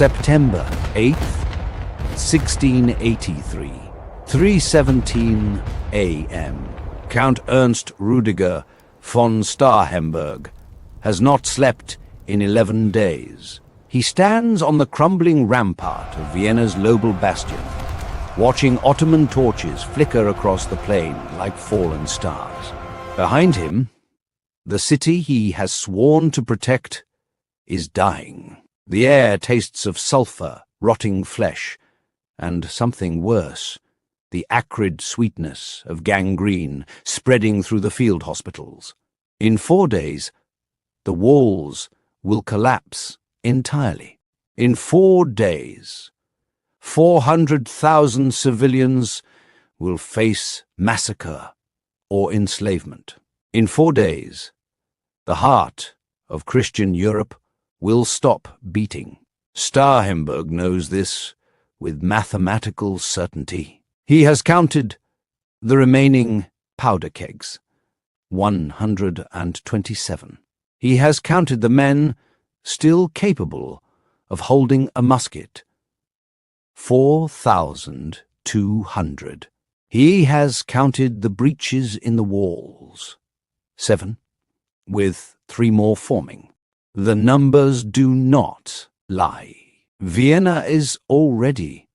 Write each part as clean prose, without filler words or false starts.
September 8th, 1683, 3:17 a.m. Count Ernst Rudiger von Starhemberg has not slept in 11 days. He stands on the crumbling rampart of Vienna's Lobel bastion, watching Ottoman torches flicker across the plain like fallen stars. Behind him, the city he has sworn to protect is dying. The air tastes of sulfur, rotting flesh, and something worse, the acrid sweetness of gangrene spreading through the field hospitals. In 4 days, the walls will collapse entirely. In 4 days, 400,000 civilians will face massacre or enslavement. In 4 days, the heart of Christian Europe will stop beating. Starhemberg knows this with mathematical certainty. He has counted the remaining powder kegs, 127. He has counted the men still capable of holding a musket, 4,200. He has counted the breaches in the walls, 7, with 3 more forming. The numbers do not lie. Vienna is already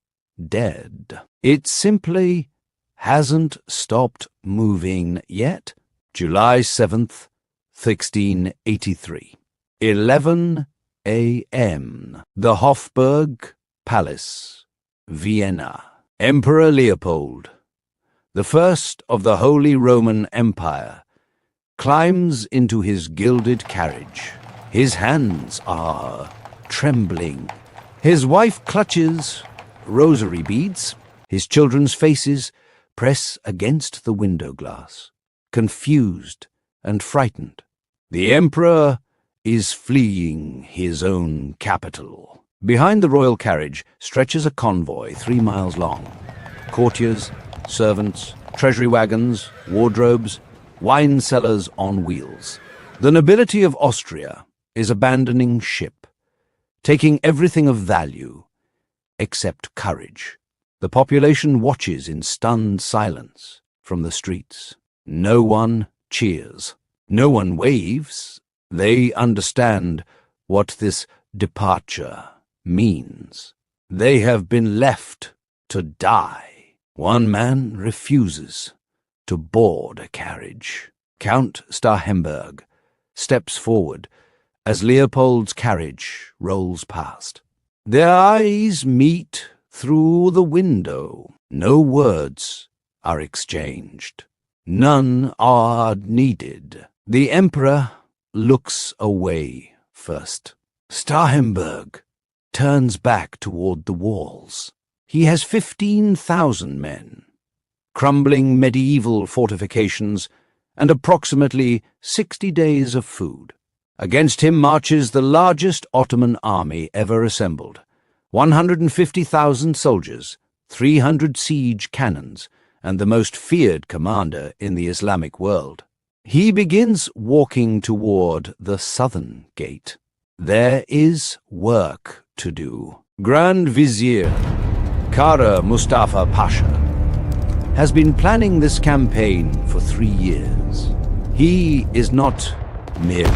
dead. It simply hasn't stopped moving yet. July 7th, 1683. 11 a.m. The Hofburg Palace, Vienna. Emperor Leopold, the first of the Holy Roman Empire, climbs into his gilded carriage. His hands are trembling. His wife clutches rosary beads. His children's faces press against the window glass, confused and frightened. The emperor is fleeing his own capital. Behind the royal carriage stretches a convoy 3 miles long. Courtiers, servants, treasury wagons, wardrobes, wine cellars on wheels. The nobility of Austria is abandoning ship, taking everything of value except courage. The population watches in stunned silence from the streets. No one cheers. No one waves. They understand what this departure means. They have been left to die. One man refuses to board a carriage. Count Starhemberg steps forward as Leopold's carriage rolls past. Their eyes meet through the window. No words are exchanged. None are needed. The emperor looks away first. Starhemberg turns back toward the walls. He has 15,000 men, crumbling medieval fortifications, and approximately 60 days of food. Against him marches the largest Ottoman army ever assembled, 150,000 soldiers, 300 siege cannons, and the most feared commander in the Islamic world. He begins walking toward the southern gate. There is work to do. Grand Vizier Kara Mustafa Pasha has been planning this campaign for 3 years. He is not merely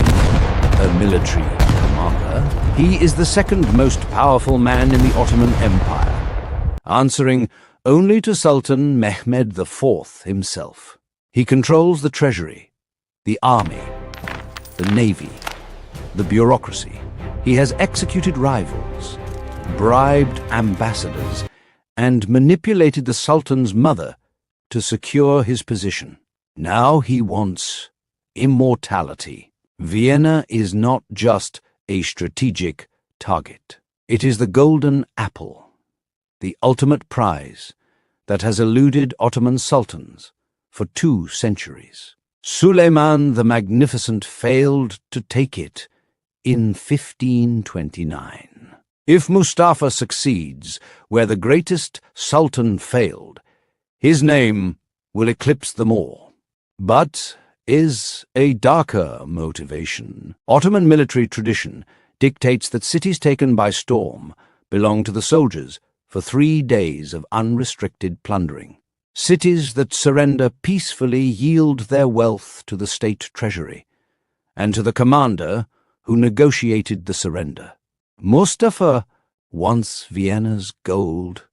a military commander. He is the second most powerful man in the Ottoman Empire, answering only to Sultan Mehmed IV himself. He controls the treasury, the army, the navy, the bureaucracy. He has executed rivals, bribed ambassadors, and manipulated the Sultan's mother to secure his position. Now he wants immortality. Vienna is not just a strategic target. It is the golden apple, the ultimate prize that has eluded Ottoman sultans for 2 centuries. Suleiman the Magnificent failed to take it in 1529. If Mustafa succeeds where the greatest sultan failed, his name will eclipse them all. But is a darker motivation. Ottoman military tradition dictates that cities taken by storm belong to the soldiers for 3 days of unrestricted plundering. Cities that surrender peacefully yield their wealth to the state treasury and to the commander who negotiated the surrender. Mustafa wants Vienna's gold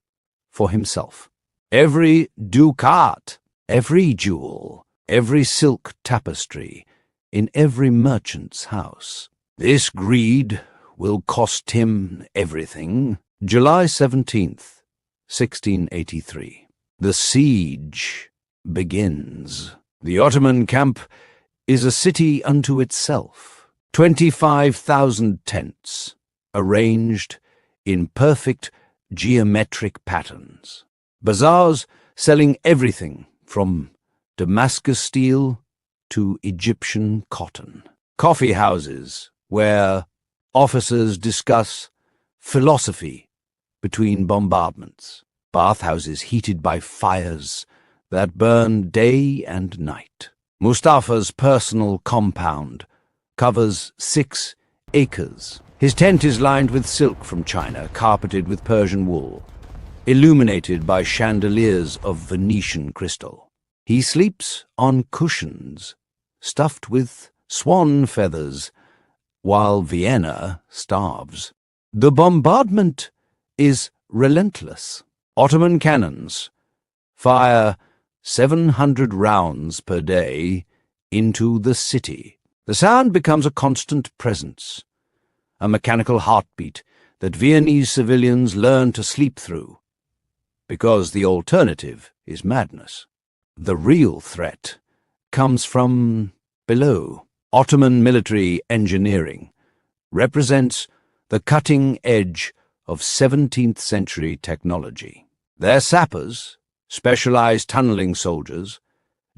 for himself. Every ducat, every jewel, every silk tapestry in every merchant's house. This greed will cost him everything. July 17th, 1683. The siege begins. The Ottoman camp is a city unto itself. 25,000 tents, arranged in perfect geometric patterns. Bazaars selling everything from Damascus steel to Egyptian cotton. Coffee houses where officers discuss philosophy between bombardments. Bathhouses heated by fires that burn day and night. Mustafa's personal compound covers 6 acres. His tent is lined with silk from China, carpeted with Persian wool, illuminated by chandeliers of Venetian crystal. He sleeps on cushions stuffed with swan feathers, while Vienna starves. The bombardment is relentless. Ottoman cannons fire 700 rounds per day into the city. The sound becomes a constant presence, a mechanical heartbeat that Viennese civilians learn to sleep through, because the alternative is madness. The real threat comes from below. Ottoman military engineering represents the cutting edge of 17th century technology. Their sappers, specialized tunneling soldiers,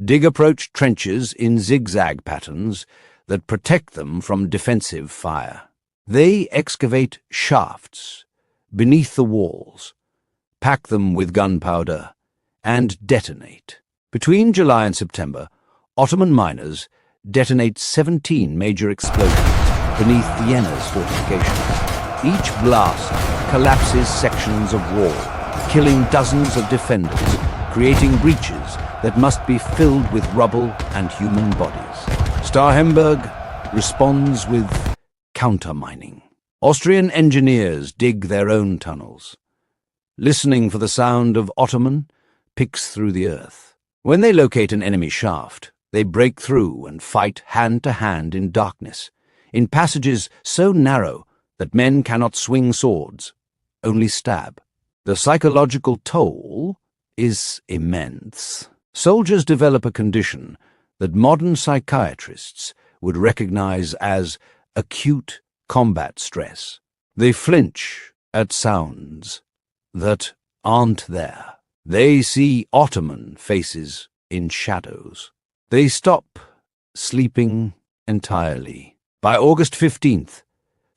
dig approach trenches in zigzag patterns that protect them from defensive fire. They excavate shafts beneath the walls, pack them with gunpowder, and detonate. Between July and September, Ottoman miners detonate 17 major explosions beneath Vienna's fortifications. Each blast collapses sections of wall, killing dozens of defenders, creating breaches that must be filled with rubble and human bodies. Starhemberg responds with countermining. Austrian engineers dig their own tunnels. Listening for the sound of Ottoman picks through the earth. When they locate an enemy shaft, they break through and fight hand-to-hand in darkness, in passages so narrow that men cannot swing swords, only stab. The psychological toll is immense. Soldiers develop a condition that modern psychiatrists would recognize as acute combat stress. They flinch at sounds that aren't there. They see Ottoman faces in shadows. They stop sleeping entirely. By August 15th,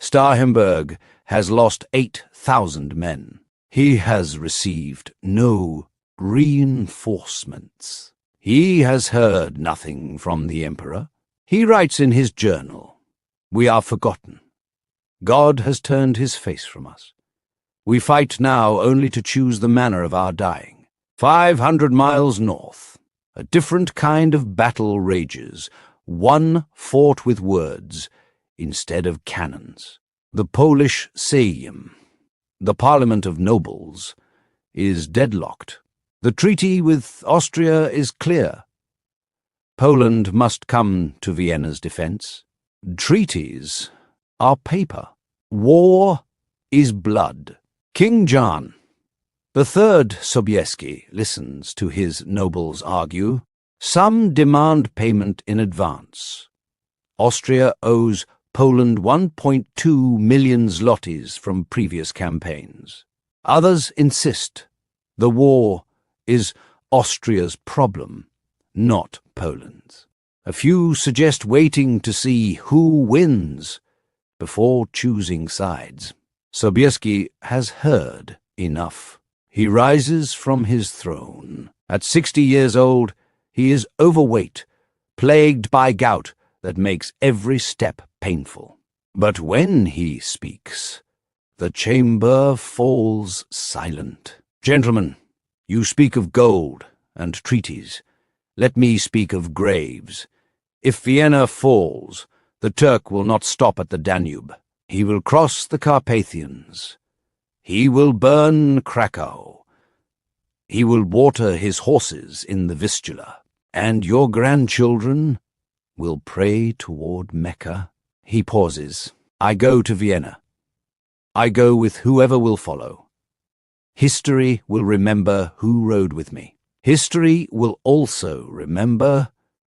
Starhemberg has lost 8,000 men. He has received no reinforcements. He has heard nothing from the emperor. He writes in his journal, "We are forgotten. God has turned his face from us. We fight now only to choose the manner of our dying." 500 miles north, a different kind of battle rages, one fought with words instead of cannons. The Polish Sejm, the Parliament of Nobles, is deadlocked. The treaty with Austria is clear. Poland must come to Vienna's defense. Treaties are paper. War is blood. King John, the third Sobieski, listens to his nobles argue. Some demand payment in advance. Austria owes Poland 1.2 million zlotys from previous campaigns. Others insist the war is Austria's problem, not Poland's. A few suggest waiting to see who wins before choosing sides. Sobieski has heard enough. He rises from his throne. At 60 years old, he is overweight, plagued by gout that makes every step painful. But when he speaks, The chamber falls silent. Gentlemen, you speak of gold and treaties. Let me speak of graves. If Vienna falls, the Turk will not stop at the Danube. He will cross the Carpathians. He will burn Krakow. He will water his horses in the Vistula. And your grandchildren will pray toward Mecca. He pauses. I go to Vienna. I go with whoever will follow. History will remember who rode with me. History will also remember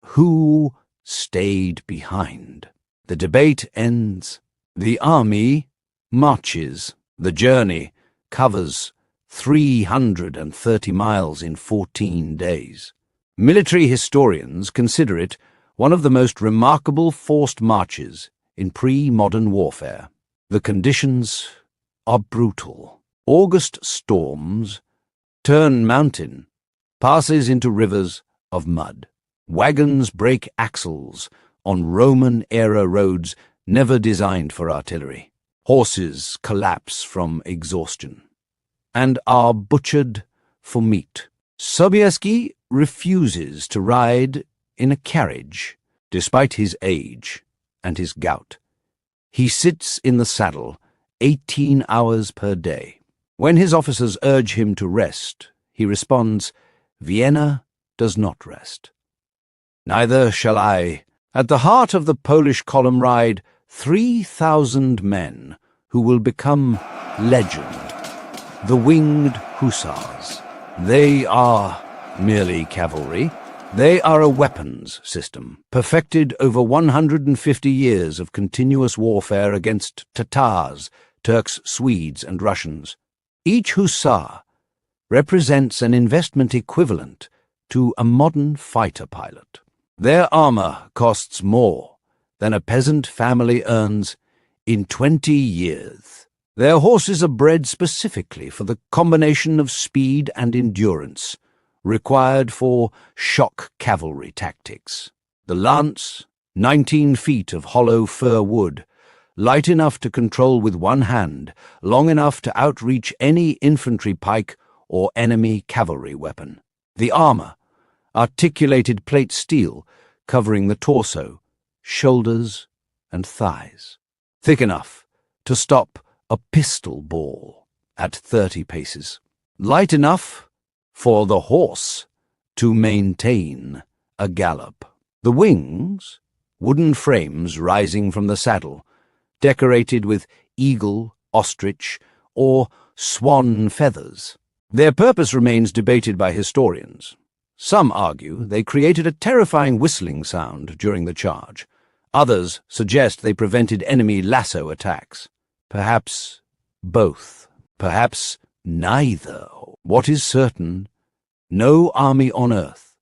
who stayed behind. The debate ends. The army marches. The journey covers 330 miles in 14 days. Military historians consider it one of the most remarkable forced marches in pre-modern warfare. The conditions are brutal. August storms turn mountain passes into rivers of mud. Wagons break axles on Roman-era roads never designed for artillery. Horses collapse from exhaustion and are butchered for meat. Sobieski refuses to ride in a carriage, despite his age and his gout. He sits in the saddle 18 hours per day. When his officers urge him to rest, he responds, "Vienna does not rest. Neither shall I." At the heart of the Polish column ride 3,000 men who will become legend, the Winged Hussars. They are merely cavalry. They are a weapons system, perfected over 150 years of continuous warfare against Tatars, Turks, Swedes, and Russians. Each hussar represents an investment equivalent to a modern fighter pilot. Their armor costs more than a peasant family earns in 20 years. Their horses are bred specifically for the combination of speed and endurance required for shock cavalry tactics. The lance, 19 feet of hollow fir wood, light enough to control with one hand, long enough to outreach any infantry pike or enemy cavalry weapon. The armor, articulated plate steel covering the torso, shoulders, and thighs, thick enough to stop a pistol ball at 30 paces, light enough for the horse to maintain a gallop. The wings, wooden frames rising from the saddle, decorated with eagle, ostrich, or swan feathers. Their purpose remains debated by historians. Some argue they created a terrifying whistling sound during the charge. Others suggest they prevented enemy lasso attacks. Perhaps both. Perhaps neither. What is certain, no army on earth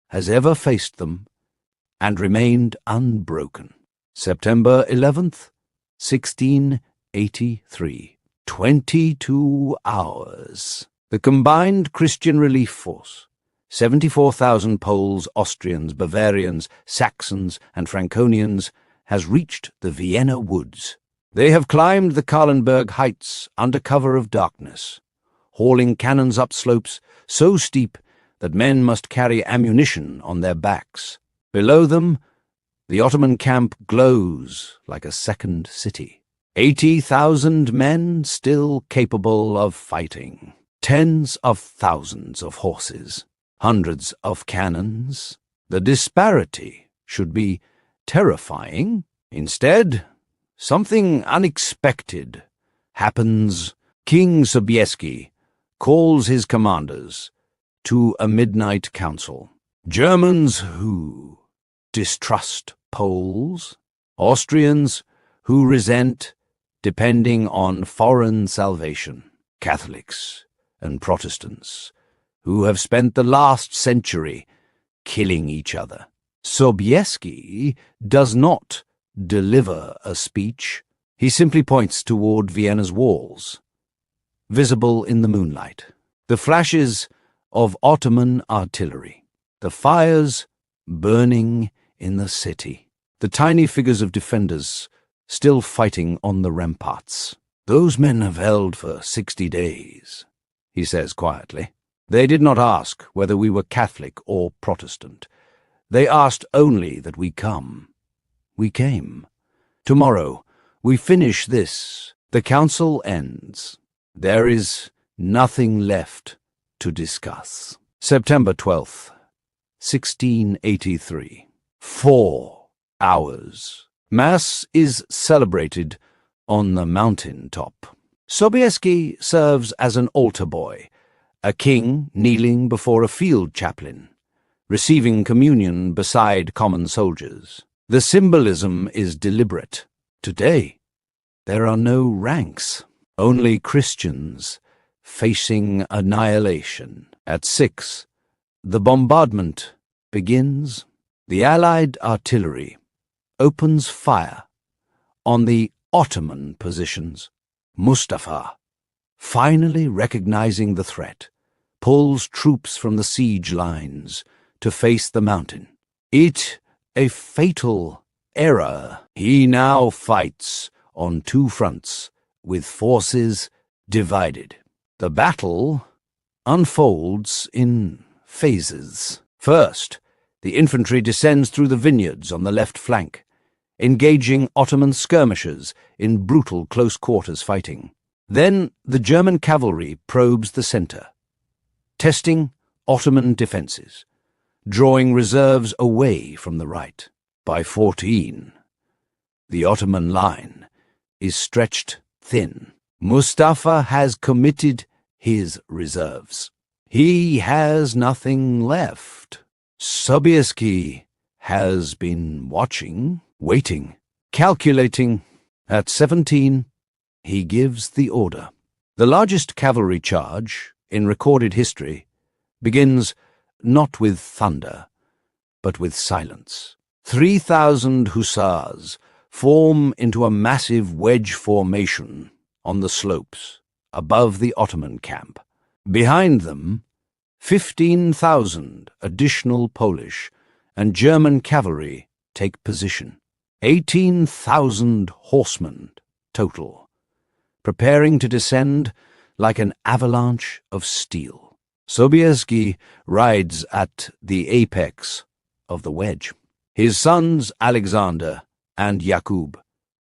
has ever faced them and remained unbroken. September 11th, 1683. 22 hours. The combined Christian relief force, 74,000 Poles, Austrians, Bavarians, Saxons, and Franconians, has reached the Vienna woods. They have climbed the Kahlenberg heights under cover of darkness, hauling cannons up slopes so steep that men must carry ammunition on their backs. Below them, the Ottoman camp glows like a second city. 80,000 men still capable of fighting. Tens of thousands of horses. Hundreds of cannons. The disparity should be terrifying. Instead, something unexpected happens. King Sobieski calls his commanders to a midnight council. Germans who distrust Poles, Austrians who resent depending on foreign salvation, Catholics and Protestants who have spent the last century killing each other. Sobieski does not deliver a speech. He simply points toward Vienna's walls, visible in the moonlight. The flashes of Ottoman artillery, the fires burning in the city, the tiny figures of defenders still fighting on the ramparts. "Those men have held for 60 days, he says quietly. They did not ask whether we were Catholic or Protestant. They asked only that we come. We came. Tomorrow we finish this. The council ends. There is nothing left to discuss." September 12th, 1683. 4 hours. Mass is celebrated on the mountain top. Sobieski serves as an altar boy, a king kneeling before a field chaplain, receiving communion beside common soldiers. The symbolism is deliberate. Today, there are no ranks, only Christians facing annihilation. At 6, the bombardment begins. The Allied artillery opens fire on the Ottoman positions. Mustafa, finally recognizing the threat, pulls troops from the siege lines to face the mountain. It a fatal error. He now fights on 2 fronts with forces divided. The battle unfolds in phases. First, the infantry descends through the vineyards on the left flank, engaging Ottoman skirmishers in brutal close-quarters fighting. Then the German cavalry probes the center, testing Ottoman defenses, drawing reserves away from the right. By 14, the Ottoman line is stretched thin. Mustafa has committed his reserves. He has nothing left. Sobieski has been watching, waiting, calculating. At 17, he gives the order. The largest cavalry charge in recorded history begins not with thunder, but with silence. 3,000 hussars form into a massive wedge formation on the slopes above the Ottoman camp. Behind them, 15,000 additional Polish and German cavalry take position. 18,000 horsemen total, preparing to descend like an avalanche of steel. Sobieski rides at the apex of the wedge. His sons Alexander and Jakub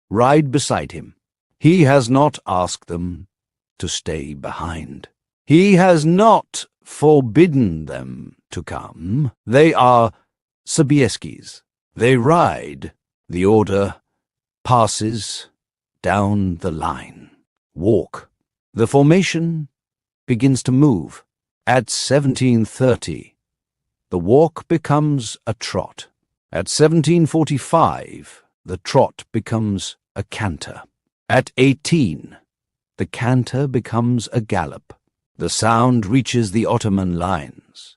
ride beside him. He has not asked them to stay behind. He has not forbidden them to come. They are Sobieskis. They ride. The order passes down the line. Walk. The formation begins to move. At 1730, the walk becomes a trot. At 1745, the trot becomes a canter. At 18, the canter becomes a gallop. The sound reaches the Ottoman lines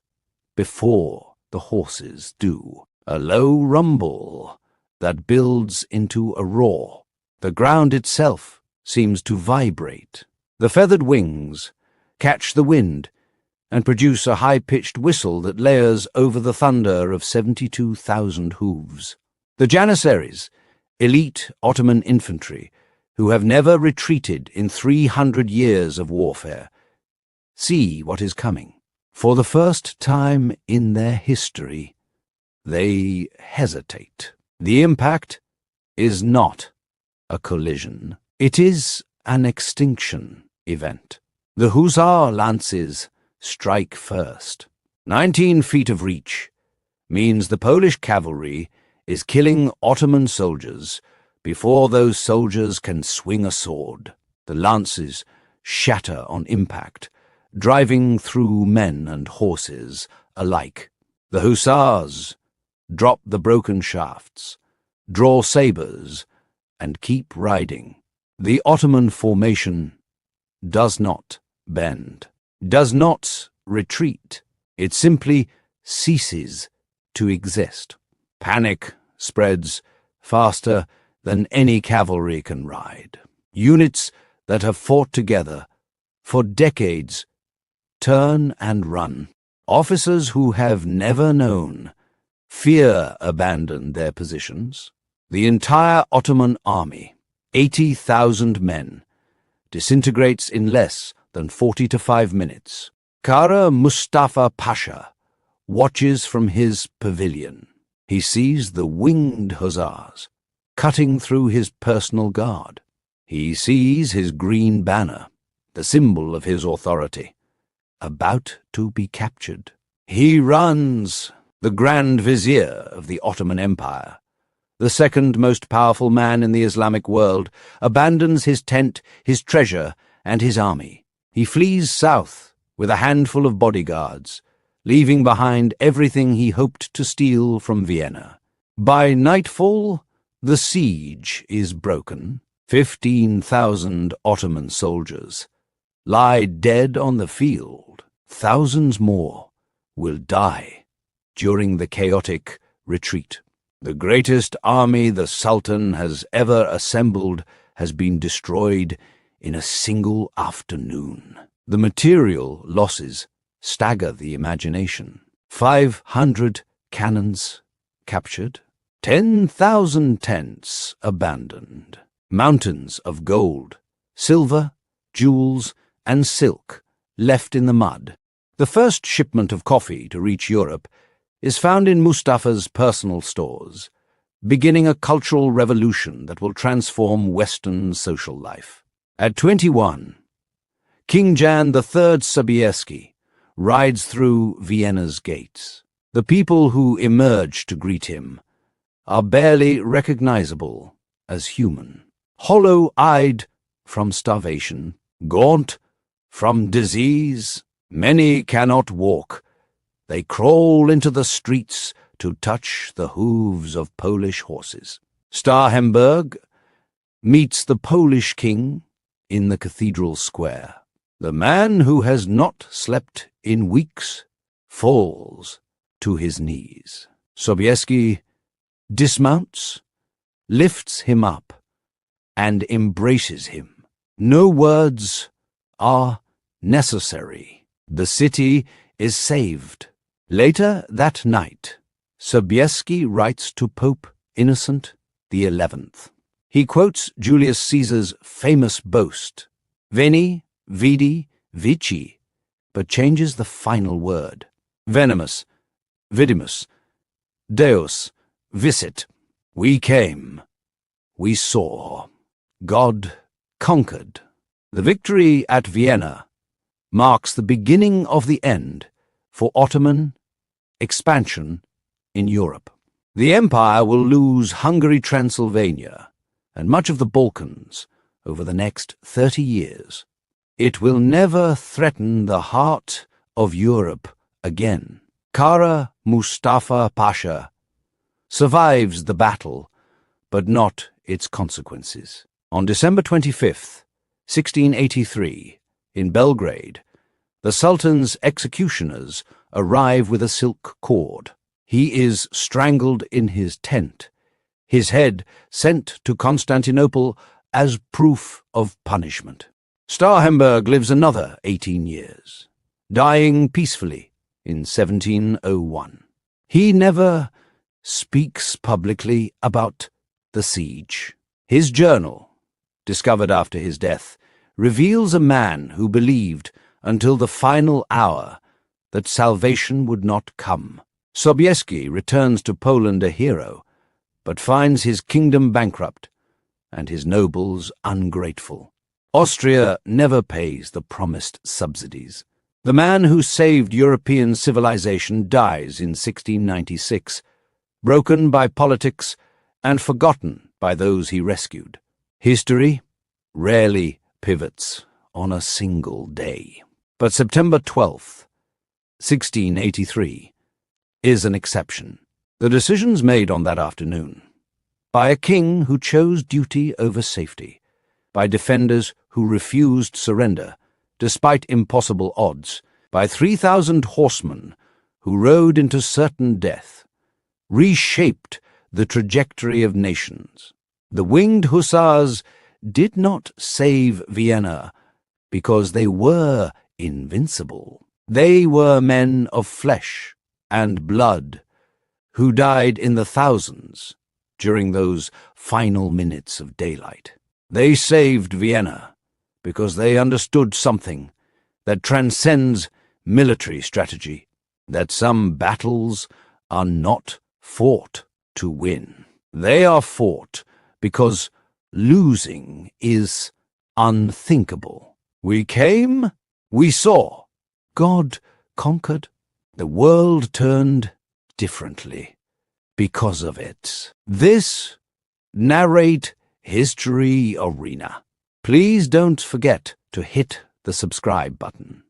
before the horses do. A low rumble that builds into a roar. The ground itself seems to vibrate. The feathered wings catch the wind and produce a high-pitched whistle that layers over the thunder of 72,000 hooves. The Janissaries, elite Ottoman infantry, who have never retreated in 300 years of warfare, see what is coming. For the first time in their history, they hesitate. The impact is not a collision. It is an extinction event. The hussar lances strike first. 19 feet of reach means the Polish cavalry is killing Ottoman soldiers before those soldiers can swing a sword. The lances shatter on impact, driving through men and horses alike. The hussars drop the broken shafts, draw sabers, and keep riding. The Ottoman formation does not bend, does not retreat. It simply ceases to exist. Panic spreads faster than any cavalry can ride. Units that have fought together for decades turn and run. Officers who have never known fear abandon their positions. The entire Ottoman army, 80,000 men, disintegrates in less than 40 to 5 minutes. Kara Mustafa Pasha watches from his pavilion. He sees the Winged Hussars cutting through his personal guard. He sees his green banner, the symbol of his authority, about to be captured. He runs. The Grand Vizier of the Ottoman Empire, the second most powerful man in the Islamic world, abandons his tent, his treasure, and his army. He flees south with a handful of bodyguards, leaving behind everything he hoped to steal from Vienna. By nightfall, the siege is broken. 15,000 Ottoman soldiers lie dead on the field. Thousands more will die during the chaotic retreat. The greatest army the Sultan has ever assembled has been destroyed in a single afternoon. The material losses stagger the imagination. 500 cannons captured, 10,000 tents abandoned, mountains of gold, silver, jewels, and silk left in the mud. The first shipment of coffee to reach Europe is found in Mustafa's personal stores, beginning a cultural revolution that will transform Western social life. At 21, King Jan III Sobieski rides through Vienna's gates. The people who emerge to greet him are barely recognizable as human. Hollow-eyed from starvation, gaunt from disease, many cannot walk. They crawl into the streets to touch the hooves of Polish horses. Starhemberg meets the Polish king in the cathedral square. The man who has not slept in weeks falls to his knees. Sobieski dismounts, lifts him up, and embraces him. No words are necessary. The city is saved. Later that night, Sobieski writes to Pope Innocent XI. He quotes Julius Caesar's famous boast, Veni, Vidi, Vici, but changes the final word. Venimus, vidimus, Deus, visit. We came, we saw. God conquered. The victory at Vienna marks the beginning of the end for Ottoman expansion in Europe. The empire will lose Hungary-Transylvania and much of the Balkans over the next 30 years. It will never threaten the heart of Europe again. Kara Mustafa Pasha survives the battle, but not its consequences. On December 25th, 1683, in Belgrade, the Sultan's executioners arrive with a silk cord. He is strangled in his tent, his head sent to Constantinople as proof of punishment. Starhemberg lives another 18 years, dying peacefully in 1701. He never speaks publicly about the siege. His journal, discovered after his death, reveals a man who believed until the final hour that salvation would not come. Sobieski returns to Poland a hero, but finds his kingdom bankrupt and his nobles ungrateful. Austria never pays the promised subsidies. The man who saved European civilization dies in 1696, broken by politics and forgotten by those he rescued. History rarely pivots on a single day. But September 12th, 1683, is an exception. The decisions made on that afternoon, by a king who chose duty over safety, by defenders who refused surrender, despite impossible odds, by 3,000 horsemen who rode into certain death, reshaped the trajectory of nations. The Winged Hussars did not save Vienna because they were invincible. They were men of flesh and blood who died in the thousands during those final minutes of daylight. They saved Vienna because they understood something that transcends military strategy, that some battles are not fought to win. They are fought because losing is unthinkable. We came, we saw. God conquered. The world turned differently because of it. This Narrate History Arena. Please don't forget to hit the subscribe button.